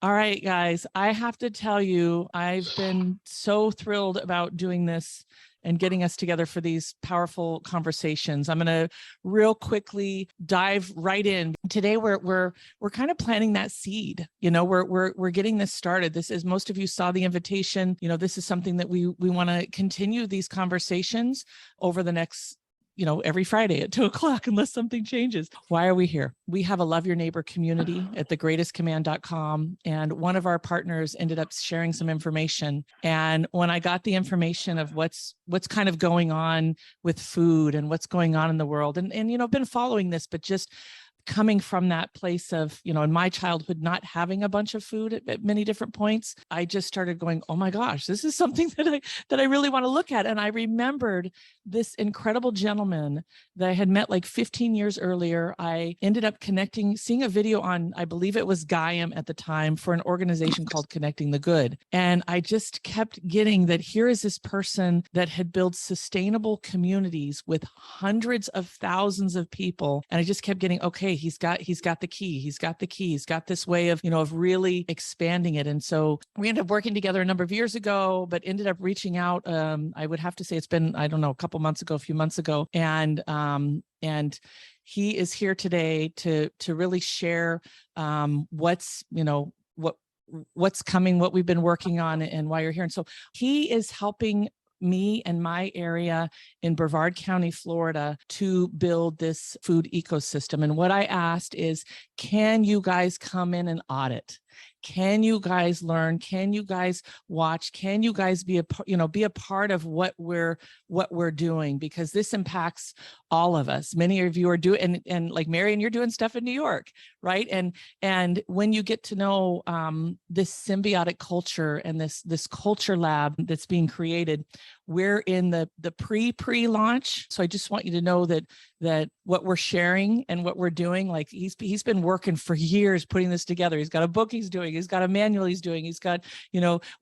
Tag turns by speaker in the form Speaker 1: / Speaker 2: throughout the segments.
Speaker 1: All right, guys, I have to tell you, I've been so thrilled about doing this and getting us together for these powerful conversations. I'm going to real quickly dive right in. Today we're kind of planting that seed. We're getting this started. This is, most of you saw the invitation. This is something that we want to continue these conversations over the next every Friday at 2:00, unless something changes. Why are we here? We have a Love Your Neighbor community at thegreatestcommand.com. And one of our partners ended up sharing some information. And when I got the information of what's kind of going on with food and what's going on in the world, and been following this, but just coming from that place of, in my childhood, not having a bunch of food at many different points, I just started going, oh my gosh, this is something that I really want to look at. And I remembered this incredible gentleman that I had met like 15 years earlier. I ended up seeing a video on, I believe it was Gaiam at the time, for an organization called Connecting the Good. And I just kept getting that here is this person that had built sustainable communities with hundreds of thousands of people. And I just kept getting, okay, he's got the key. He's got this way of, of really expanding it. And so we ended up working together a number of years ago, but ended up reaching out. I would have to say it's been, I don't know, a few months ago. And he is here today to really share what's coming, what we've been working on, and why you're here. And so he is helping me and my area in Brevard County, Florida, to build this food ecosystem. And what I asked is, can you guys come in and audit? Can you guys learn? Can you guys watch? Can you guys be a part of what we're doing? Because this impacts all of us. Many of you are doing, and like Marion, you're doing stuff in New York, right? And when you get to know this symbiotic culture and this culture lab that's being created, we're in the pre-launch. So I just want you to know that what we're sharing and what we're doing, like he's been working for years putting this together. He's got a book he's doing, he's got a manual he's doing, he's got,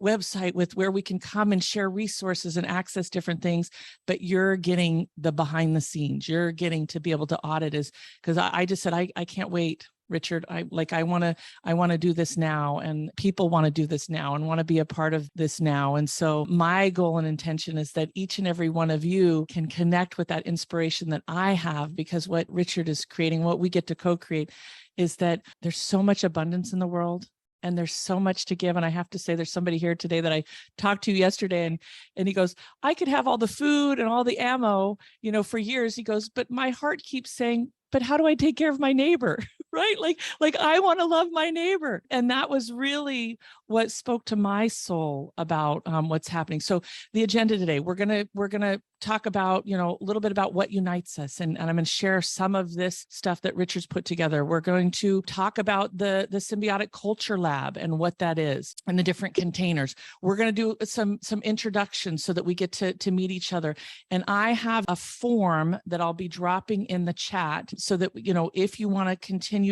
Speaker 1: website with where we can come and share resources and access different things. But you're getting the behind the scenes. You're getting to be able to audit because I just said, I can't wait. Richard, I want to do this now, and people want to do this now and want to be a part of this now. And so my goal and intention is that each and every one of you can connect with that inspiration that I have, because what Richard is creating, what we get to co-create, is that there's so much abundance in the world. And there's so much to give. And I have to say, there's somebody here today that I talked to yesterday, and he goes, I could have all the food and all the ammo, for years. He goes, but my heart keeps saying, but how do I take care of my neighbor? Right? Like I want to love my neighbor. And that was really what spoke to my soul about what's happening. So the agenda today, we're gonna talk about, a little bit about what unites us. And I'm going to share some of this stuff that Richard's put together. We're going to talk about the Symbiotic Culture Lab and what that is and the different containers. We're going to do some introductions so that we get to meet each other. And I have a form that I'll be dropping in the chat so that, if you want to continue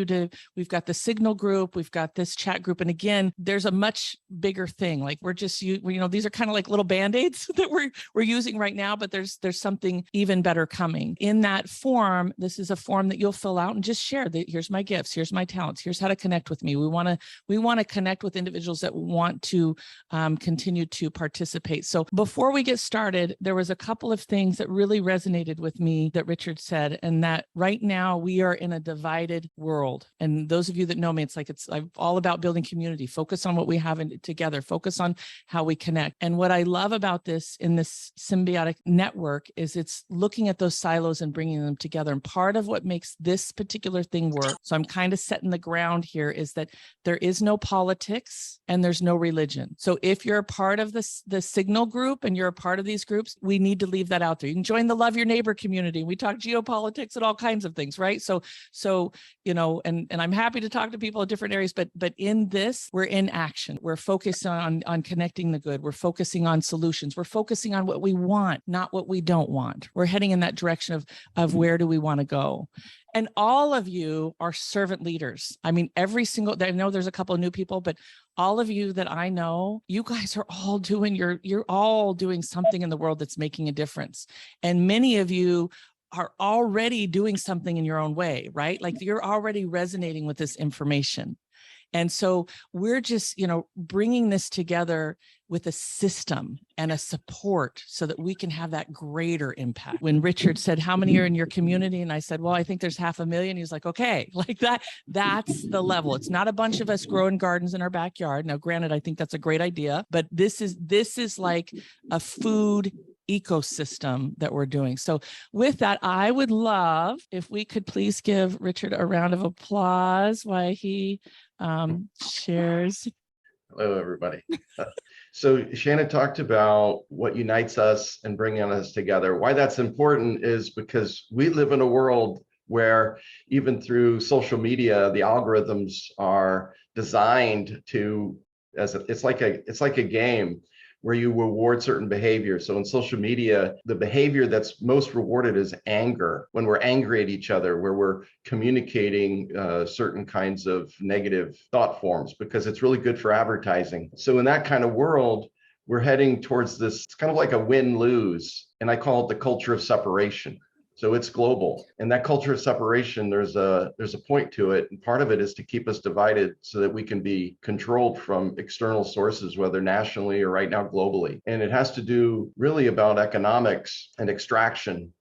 Speaker 1: we've got the Signal group, we've got this chat group. And again, there's a much bigger thing. Like these are kind of like little Band-Aids that we're using right now, but there's something even better coming. In that form, this is a form that you'll fill out and just share that here's my gifts, here's my talents, here's how to connect with me. We want to connect with individuals that want to continue to participate. So before we get started, there was a couple of things that really resonated with me that Richard said, and that right now we are in a divided world. And those of you that know me, I'm all about building community, focus on what we have together, focus on how we connect. And what I love about this in this symbiotic network is it's looking at those silos and bringing them together. And part of what makes this particular thing work, so I'm kind of setting the ground here, is that there is no politics and there's no religion. So if you're a part of the Signal group and you're a part of these groups, we need to leave that out there. You can join the Love Your Neighbor community. We talk geopolitics and all kinds of things, right? So and I'm happy to talk to people in different areas, but in this, we're in action. We're focused on connecting the good. We're focusing on solutions. We're focusing on what we want, not what we don't want. We're heading in that direction of where do we want to go. And all of you are servant leaders. I mean, I know there's a couple of new people, but all of you that I know, you guys are all you're all doing something in the world that's making a difference. And many of you are already doing something in your own way, right? Like you're already resonating with this information. And so we're just, bringing this together with a system and a support so that we can have that greater impact. When Richard said, how many are in your community? And I said, well, I think there's 500,000. He's like, okay, like that's the level. It's not a bunch of us growing gardens in our backyard. Now, granted, I think that's a great idea, but this is like a food ecosystem that we're doing. So with that, I would love if we could please give Richard a round of applause while he shares.
Speaker 2: Hello, everybody. So Shannon talked about what unites us and bringing us together. Why that's important is because we live in a world where even through social media, the algorithms are designed to, it's like a game where you reward certain behavior. So in social media, the behavior that's most rewarded is anger, when we're angry at each other, where we're communicating certain kinds of negative thought forms, because it's really good for advertising. So in that kind of world, we're heading towards this, it's kind of like a win-lose, and I call it the culture of separation. So it's global. And that culture of separation, there's a point to it. And part of it is to keep us divided so that we can be controlled from external sources, whether nationally or right now globally. And it has to do really about economics and extraction.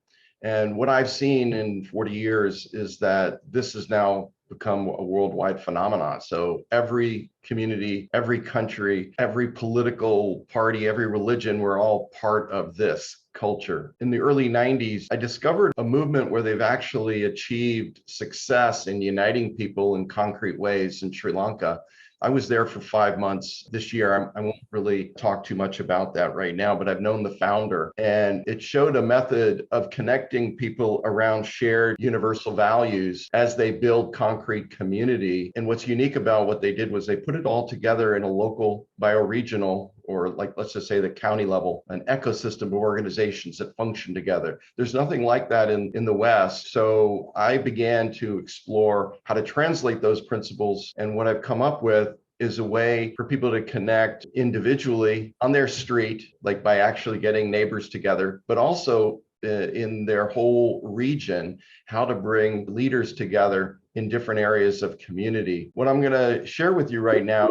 Speaker 2: And what I've seen in 40 years is that this has now become a worldwide phenomenon. So every community, every country, every political party, every religion, we're all part of this culture. In the early 90s, I discovered a movement where they've actually achieved success in uniting people in concrete ways in Sri Lanka. I was there for 5 months this year. I won't really talk too much about that right now, but I've known the founder, and it showed a method of connecting people around shared universal values as they build concrete community. And what's unique about what they did was they put it all together in a local bioregional, or like, let's just say the county level, an ecosystem of organizations that function together. There's nothing like that in the West. So I began to explore how to translate those principles. And what I've come up with is a way for people to connect individually on their street, like by actually getting neighbors together, but also in their whole region, how to bring leaders together in different areas of community. What I'm going to share with you right now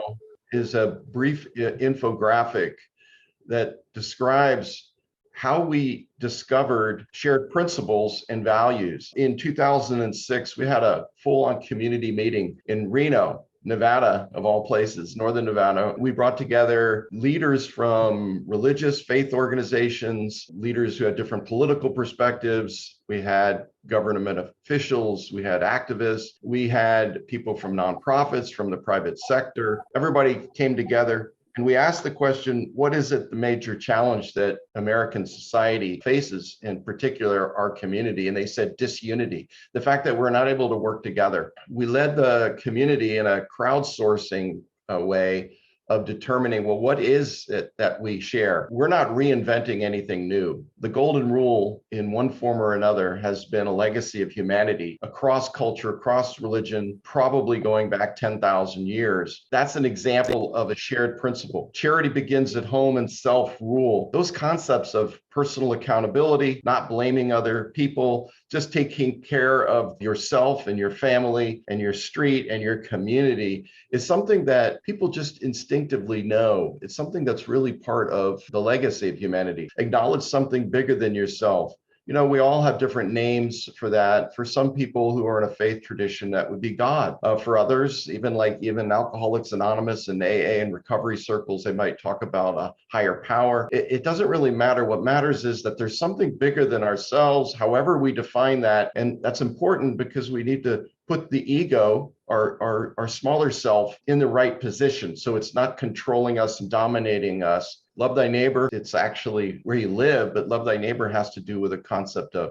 Speaker 2: is a brief infographic that describes how we discovered shared principles and values. In 2006, we had a full-on community meeting in Reno, Nevada, of all places, Northern Nevada. We brought together leaders from religious faith organizations, leaders who had different political perspectives. We had government officials, we had activists, we had people from nonprofits, from the private sector. Everybody came together. And we asked the question, what is it the major challenge that American society faces, in particular our community? And they said disunity, the fact that we're not able to work together. We led the community in a crowdsourcing way of determining, well, what is it that we share? We're not reinventing anything new. The golden rule in one form or another has been a legacy of humanity across culture, across religion, probably going back 10,000 years. That's an example of a shared principle. Charity begins at home and self-rule. Those concepts of personal accountability, not blaming other people, just taking care of yourself and your family and your street and your community is something that people just instinctively know. It's something that's really part of the legacy of humanity. Acknowledge something bigger than yourself. You know, we all have different names for that. For some people who are in a faith tradition, that would be God. For others, even Alcoholics Anonymous and AA and recovery circles, they might talk about a higher power. It doesn't really matter. What matters is that there's something bigger than ourselves, however we define that. And that's important because we need to put the ego, our smaller self, in the right position. So it's not controlling us and dominating us. Love thy neighbor, it's actually where you live, but love thy neighbor has to do with a concept of,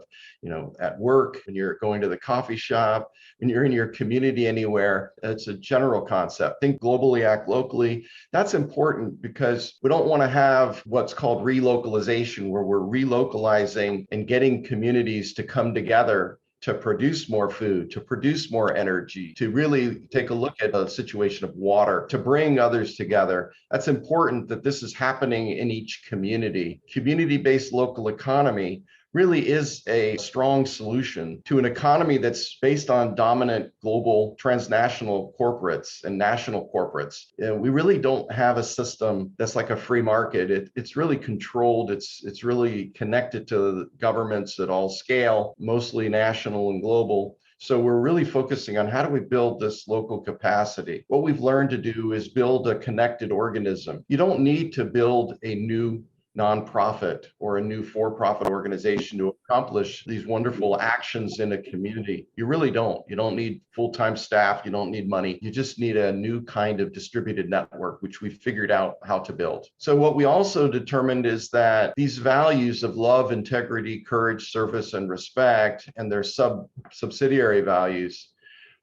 Speaker 2: at work, when you're going to the coffee shop, when you're in your community anywhere. It's a general concept. Think globally, act locally. That's important because we don't want to have what's called relocalization, where we're relocalizing and getting communities to come together to produce more food, to produce more energy, to really take a look at a situation of water, to bring others together. That's important that this is happening in each community. Community-based local economy really is a strong solution to an economy that's based on dominant global transnational corporates and national corporates. We really don't have a system that's like a free market. It's really controlled. It's really connected to governments at all scale, mostly national and global. So we're really focusing on how do we build this local capacity. What we've learned to do is build a connected organism. You don't need to build a new nonprofit or a new for-profit organization to accomplish these wonderful actions in a community. You really don't. You don't need full-time staff. You don't need money. You just need a new kind of distributed network, which we figured out how to build. So what we also determined is that these values of love, integrity, courage, service, and respect, and their subsidiary values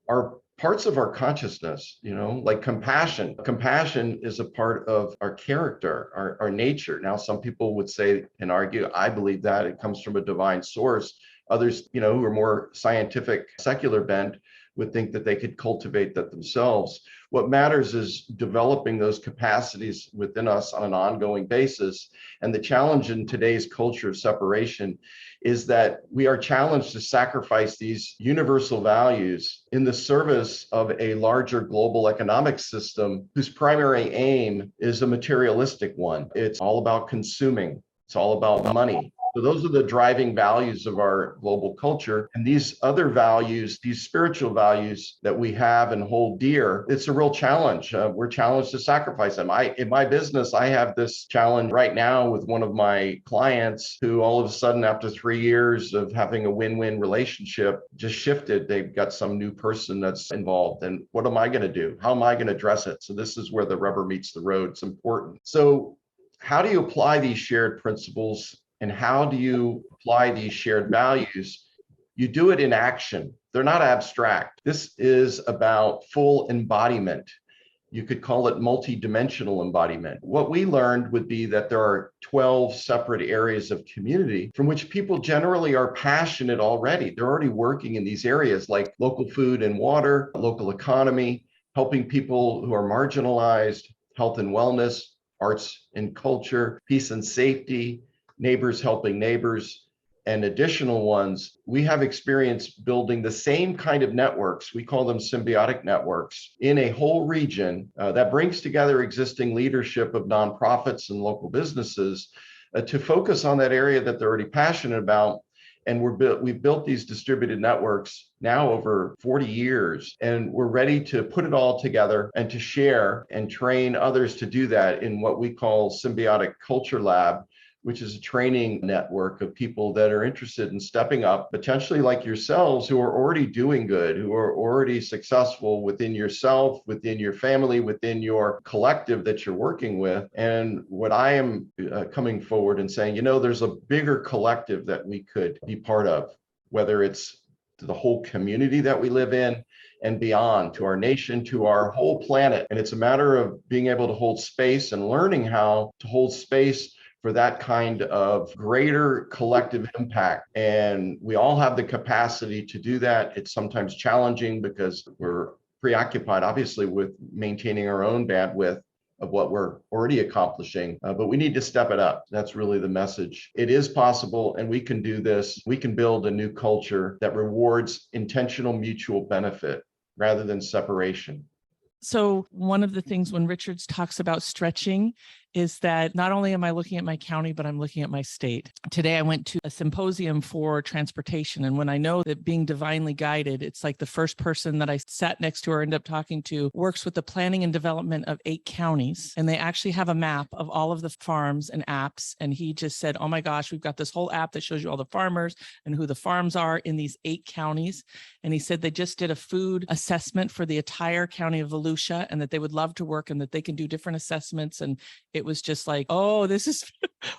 Speaker 2: are parts of our consciousness, like compassion. Compassion is a part of our character, our nature. Now, some people would say and argue, I believe that it comes from a divine source. Others, who are more scientific, secular bent, would think that they could cultivate that themselves. What matters is developing those capacities within us on an ongoing basis. And the challenge in today's culture of separation is that we are challenged to sacrifice these universal values in the service of a larger global economic system whose primary aim is a materialistic one. It's all about consuming. It's all about money. So those are the driving values of our global culture. And these other values, these spiritual values that we have and hold dear, it's a real challenge. We're challenged to sacrifice them. In my business, I have this challenge right now with one of my clients who all of a sudden, after 3 years of having a win-win relationship, just shifted. They've got some new person that's involved. And what am I going to do? How am I going to address it? So this is where the rubber meets the road. It's important. So how do you apply these shared principles? And how do you apply these shared values? You do it in action. They're not abstract. This is about full embodiment. You could call it multidimensional embodiment. What we learned would be that there are 12 separate areas of community from which people generally are passionate already. They're already working in these areas like local food and water, local economy, helping people who are marginalized, health and wellness, arts and culture, peace and safety, neighbors helping neighbors, and additional ones. We have experience building the same kind of networks, we call them symbiotic networks, in a whole region that brings together existing leadership of nonprofits and local businesses to focus on that area that they're already passionate about. And we've built these distributed networks now over 40 years, and we're ready to put it all together and to share and train others to do that in what we call Symbiotic Culture Lab, which is a training network of people that are interested in stepping up, potentially like yourselves, who are already doing good, who are already successful within yourself, within your family, within your collective that you're working with. And what I am coming forward and saying, there's a bigger collective that we could be part of, whether it's to the whole community that we live in and beyond, to our nation, to our whole planet. And it's a matter of being able to hold space and learning how to hold space for that kind of greater collective impact. And we all have the capacity to do that. It's sometimes challenging because we're preoccupied, obviously, with maintaining our own bandwidth of what we're already accomplishing, but we need to step it up. That's really the message. It is possible, and we can do this. We can build a new culture that rewards intentional mutual benefit rather than separation.
Speaker 1: So one of the things when Richards talks about stretching is that not only am I looking at my county, but I'm looking at my state. Today, I went to a symposium for transportation. And when I know that being divinely guided, it's like the first person that I sat next to or ended up talking to works with the planning and development of 8 counties. And they actually have a map of all of the farms and apps. And he just said, oh my gosh, we've got this whole app that shows you all the farmers and who the farms are in these 8 counties. And he said they just did a food assessment for the entire county of Volusia and that they would love to work and that they can do different assessments. And it was just like, oh, this is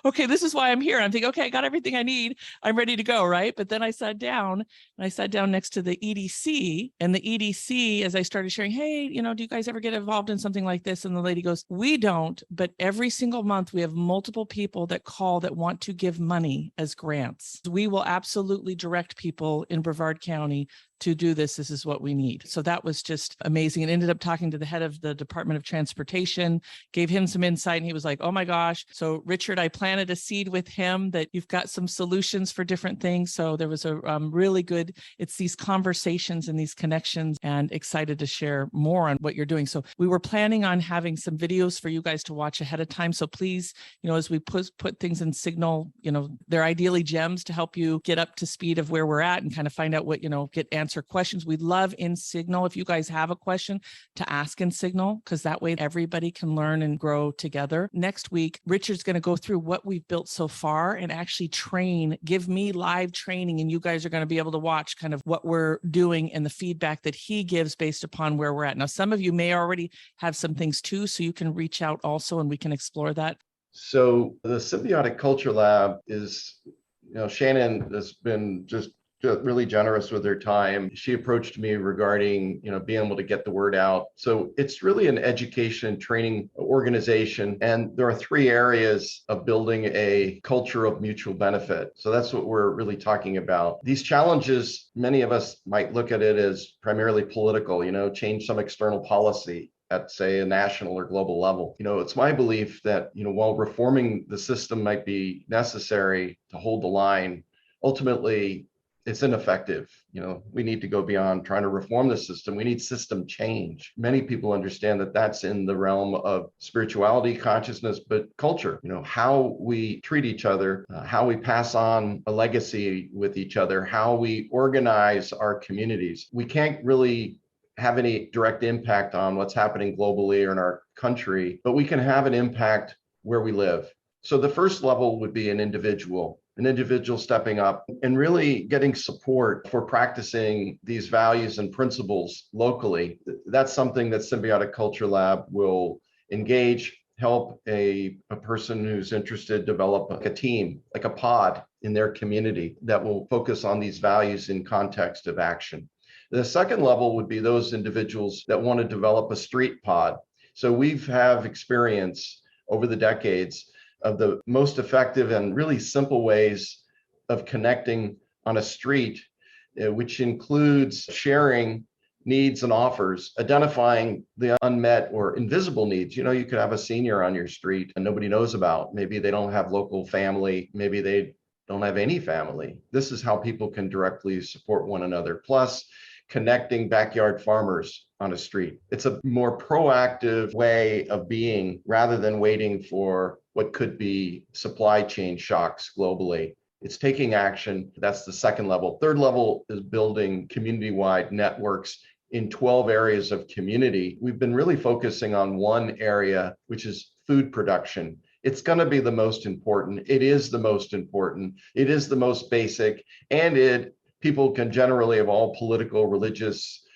Speaker 1: okay. This is why I'm here. I'm thinking, okay, I got everything I need. I'm ready to go. Right. But then I sat down next to the EDC, and the EDC, as I started sharing, hey, do you guys ever get involved in something like this? And the lady goes, we don't, but every single month we have multiple people that call that want to give money as grants. We will absolutely direct people in Brevard County to do this. This is what we need. So that was just amazing. And ended up talking to the head of the Department of Transportation, gave him some insight, and he was like, oh my gosh. So Richard, I planted a seed with him that you've got some solutions for different things. So there was a really good, it's these conversations and these connections, and excited to share more on what you're doing. So we were planning on having some videos for you guys to watch ahead of time. So please, as we put things in Signal, they're ideally gems to help you get up to speed of where we're at and kind of find out what, answer questions. We'd love in Signal, if you guys have a question, to ask in Signal, because that way everybody can learn and grow together. Next week, Richard's going to go through what we've built so far and actually give me live training, and you guys are going to be able to watch kind of what we're doing and the feedback that he gives based upon where we're at. Now, some of you may already have some things too, so you can reach out also and we can explore that.
Speaker 2: So the Symbiotic Culture Lab is, Shannon has been just really generous with her time. She approached me regarding, being able to get the word out. So it's really an education and training organization. And there are 3 areas of building a culture of mutual benefit. So that's what we're really talking about. These challenges, many of us might look at it as primarily political, change some external policy at, say, a national or global level. It's my belief that, while reforming the system might be necessary to hold the line, ultimately, it's ineffective. We need to go beyond trying to reform the system. We need system change. Many people understand that that's in the realm of spirituality, consciousness, but culture. How we treat each other, how we pass on a legacy with each other, how we organize our communities. We can't really have any direct impact on what's happening globally or in our country, but we can have an impact where we live. So the first level would be an individual stepping up and really getting support for practicing these values and principles locally. That's something that Symbiotic Culture Lab will engage, help a person who's interested develop a team, like a pod in their community that will focus on these values in context of action. The second level would be those individuals that want to develop a street pod. So we've have experience over the decades of the most effective and really simple ways of connecting on a street, which includes sharing needs and offers, identifying the unmet or invisible needs. You could have a senior on your street and nobody knows about. Maybe they don't have local family. Maybe they don't have any family. This is how people can directly support one another. Plus, connecting backyard farmers on a street. It's a more proactive way of being rather than waiting for what could be supply chain shocks globally. It's taking action. That's the second level. Third level is building community-wide networks in 12 areas of community. We've been really focusing on one area, which is food production. It's going to be the most important. It is the most important. It is the most basic, and people can generally, of all political, religious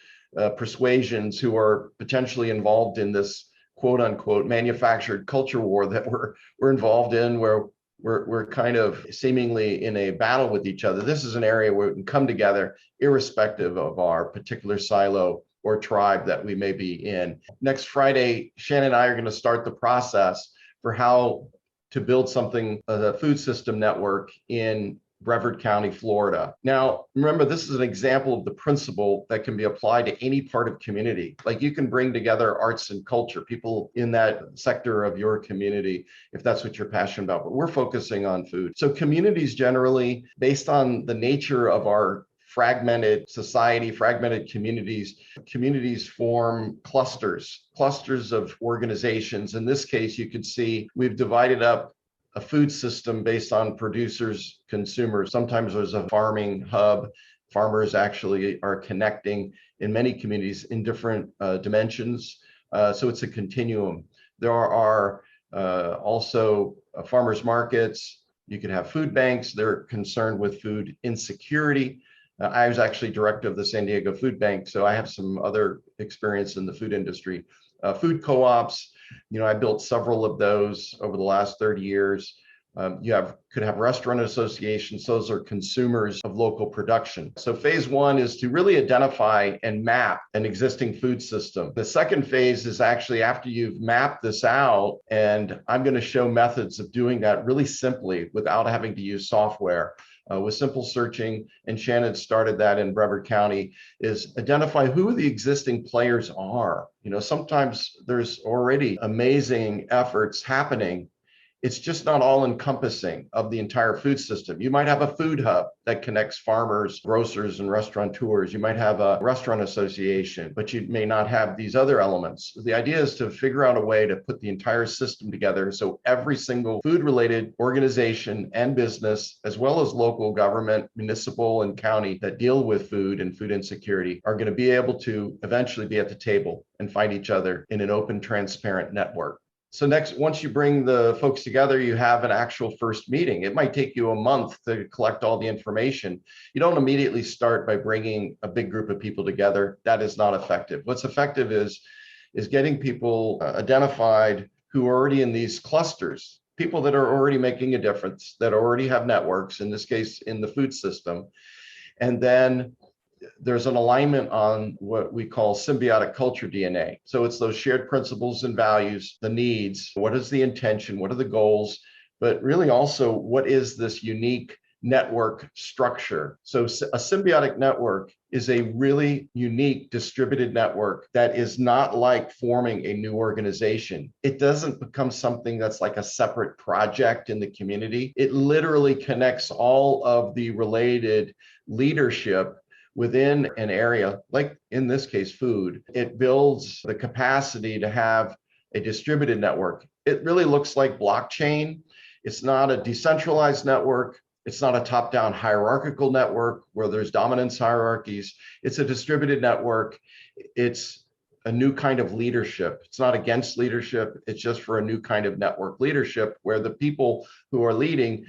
Speaker 2: persuasions, who are potentially involved in this quote unquote manufactured culture war that we're involved in, where we're kind of seemingly in a battle with each other. This is an area where we can come together irrespective of our particular silo or tribe that we may be in. Next Friday, Shannon and I are going to start the process for how to build something, a food system network in Brevard County, Florida. Now, remember, this is an example of the principle that can be applied to any part of community. Like, you can bring together arts and culture, people in that sector of your community, if that's what you're passionate about. But we're focusing on food. So communities generally, based on the nature of our fragmented society, fragmented communities form clusters of organizations. In this case, you can see we've divided up a food system based on producers, consumers. Sometimes there's a farming hub. Farmers actually are connecting in many communities in different dimensions. So it's a continuum. There are also farmers markets. You could have food banks. They're concerned with food insecurity. I was actually director of the San Diego Food Bank, so I have some other experience in the food industry. Food co-ops, I built several of those over the last 30 years. Could have restaurant associations. Those are consumers of local production. So phase one is to really identify and map an existing food system. The second phase is actually after you've mapped this out, and I'm going to show methods of doing that really simply without having to use software. with simple searching, and Shannon started that in Brevard County, is identify who the existing players are. Sometimes there's already amazing efforts happening. It's just not all encompassing of the entire food system. You might have a food hub that connects farmers, grocers, and restaurateurs. You might have a restaurant association, but you may not have these other elements. The idea is to figure out a way to put the entire system together so every single food-related organization and business, as well as local government, municipal, and county that deal with food and food insecurity, are going to be able to eventually be at the table and find each other in an open, transparent network. So next, once you bring the folks together, you have an actual first meeting. It might take you a month to collect all the information. You don't immediately start by bringing a big group of people together. That is not effective. What's effective is getting people identified who are already in these clusters, people that are already making a difference, that already have networks, in this case, in the food system. And then there's an alignment on what we call symbiotic culture DNA. So it's those shared principles and values, the needs, what is the intention, what are the goals, but really also what is this unique network structure. So a symbiotic network is a really unique distributed network that is not like forming a new organization. It doesn't become something that's like a separate project in the community. It literally connects all of the related leadership within an area, like in this case, food. It builds the capacity to have a distributed network. It really looks like blockchain. It's not a decentralized network. It's not a top-down hierarchical network where there's dominance hierarchies. It's a distributed network. It's a new kind of leadership. It's not against leadership. It's just for a new kind of network leadership where the people who are leading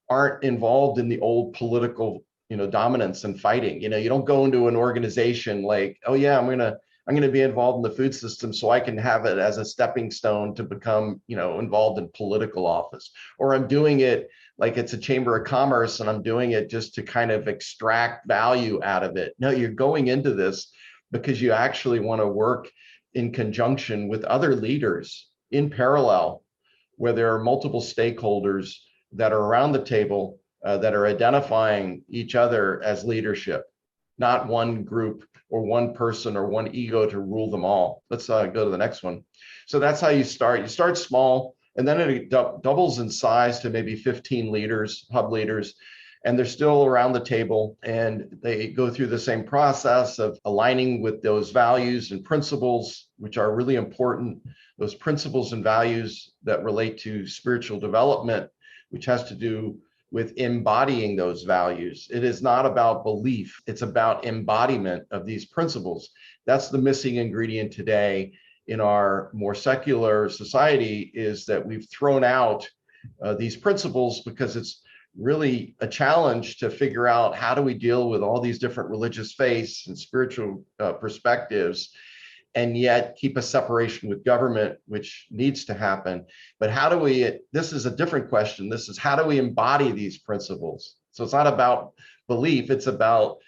Speaker 2: aren't involved in the old political dominance and fighting. You don't go into an organization like, oh yeah, I'm gonna be involved in the food system so I can have it as a stepping stone to become, involved in political office. Or I'm doing it like it's a chamber of commerce and I'm doing it just to kind of extract value out of it. No, you're going into this because you actually want to work in conjunction with other leaders in parallel, where there are multiple stakeholders that are around the table that are identifying each other as leadership, not one group or one person or one ego to rule them all. Let's go to the next one. So that's how you start. You start small, and then it doubles in size to maybe 15 leaders, hub leaders, and they're still around the table, and they go through the same process of aligning with those values and principles, which are really important, those principles and values that relate to spiritual development, which has to do with embodying those values. It is not about belief, it's about embodiment of these principles. That's the missing ingredient today in our more secular society, is that we've thrown out these principles because it's really a challenge to figure out how do we deal with all these different religious faiths and spiritual perspectives, and yet keep a separation with government, which needs to happen. But how do we, this is a different question. This is how do we embody these principles? So it's not about belief, it's about,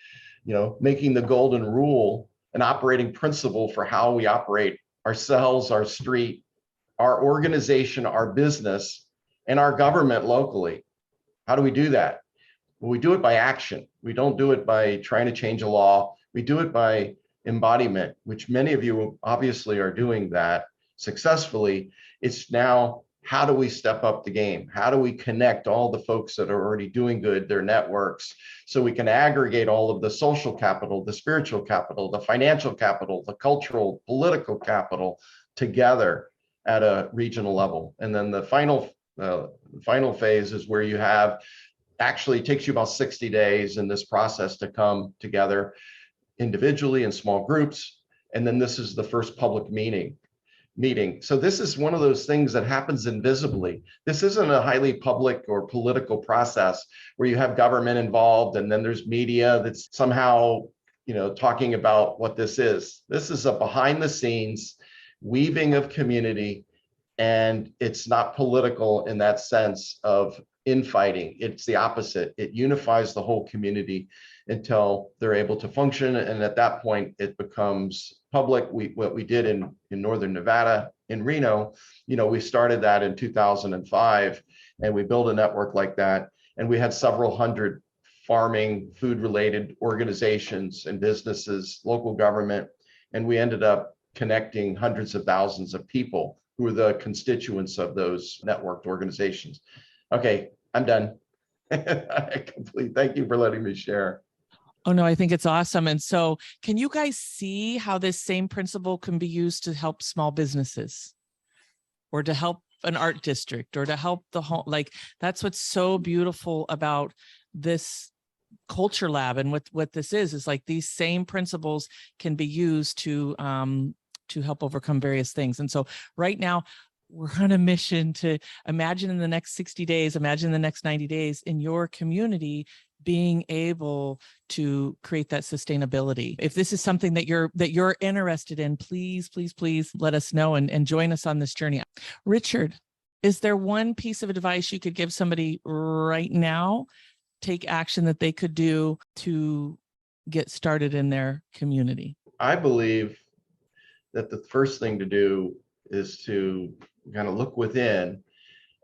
Speaker 2: making the golden rule an operating principle for how we operate ourselves, our street, our organization, our business, and our government locally. How do we do that? Well, we do it by action. We don't do it by trying to change a law. We do it by embodiment, which many of you obviously are doing that successfully. It's now, how do we step up the game? How do we connect all the folks that are already doing good, their networks, so we can aggregate all of the social capital, the spiritual capital, the financial capital, the cultural, political capital together at a regional level. And then the final phase is where you have, actually it takes you about 60 days in this process to come together individually in small groups. And then this is the first public meeting. So this is one of those things that happens invisibly. This isn't a highly public or political process where you have government involved and then there's media that's somehow, talking about what this is. This is a behind the scenes weaving of community, and it's not political in that sense of infighting. It's the opposite. It unifies the whole community until they're able to function. And at that point, it becomes public. What we did in Northern Nevada, in Reno, we started that in 2005, and we built a network like that. And we had several hundred farming, food-related organizations and businesses, local government, and we ended up connecting hundreds of thousands of people who are the constituents of those networked organizations. Okay, I'm done. Thank you for letting me share.
Speaker 1: Oh, no, I think it's awesome. And so can you guys see how this same principle can be used to help small businesses or to help an art district or to help the home? Like, that's what's so beautiful about this culture lab. And what this is like these same principles can be used to help overcome various things. And so right now, we're on a mission to imagine in the next 60 days, imagine the next 90 days in your community being able to create that sustainability. If this is something that you're interested in, please let us know and join us on this journey. Richard, is there one piece of advice you could give somebody right now, take action that they could do to get started in their community?
Speaker 2: I believe that the first thing to do is to kind of look within,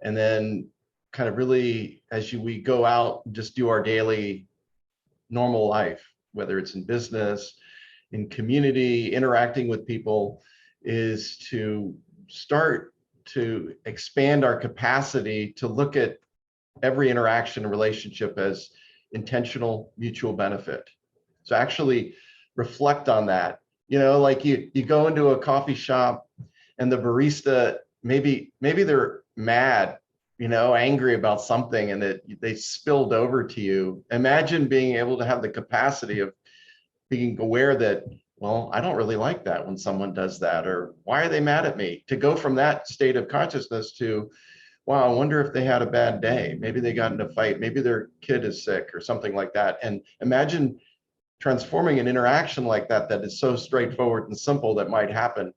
Speaker 2: and then kind of really, we go out and just do our daily normal life, whether it's in business, in community, interacting with people, is to start to expand our capacity to look at every interaction and relationship as intentional mutual benefit. So actually reflect on that. Like you go into a coffee shop and the barista, maybe they're mad, angry about something, and that they spilled over to you. Imagine being able to have the capacity of being aware that, well, I don't really like that when someone does that, or why are they mad at me? To go from that state of consciousness to, wow, I wonder if they had a bad day. Maybe they got in a fight. Maybe their kid is sick or something like that. And imagine transforming an interaction like that is so straightforward and simple that might happen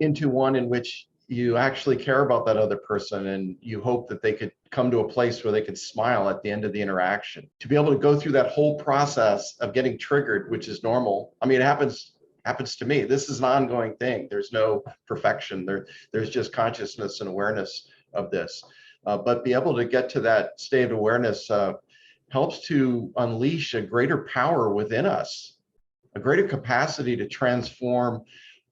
Speaker 2: into one in which you actually care about that other person, and you hope that they could come to a place where they could smile at the end of the interaction. To be able to go through that whole process of getting triggered, which is normal. I mean, it happens to me. This is an ongoing thing. There's no perfection. There's just consciousness and awareness of this. But be able to get to that state of awareness helps to unleash a greater power within us, a greater capacity to transform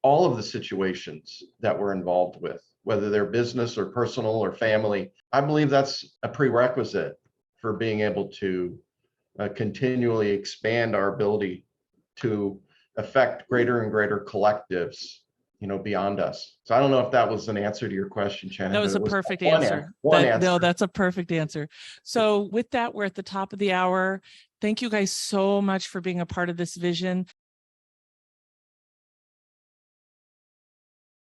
Speaker 2: all of the situations that we're involved with, whether they're business or personal or family. I believe that's a prerequisite for being able to continually expand our ability to affect greater and greater collectives, beyond us. So I don't know if that was an answer to your question, Shannon.
Speaker 1: That was a perfect answer. No, that's a perfect answer. So with that, we're at the top of the hour. Thank you guys so much for being a part of this vision.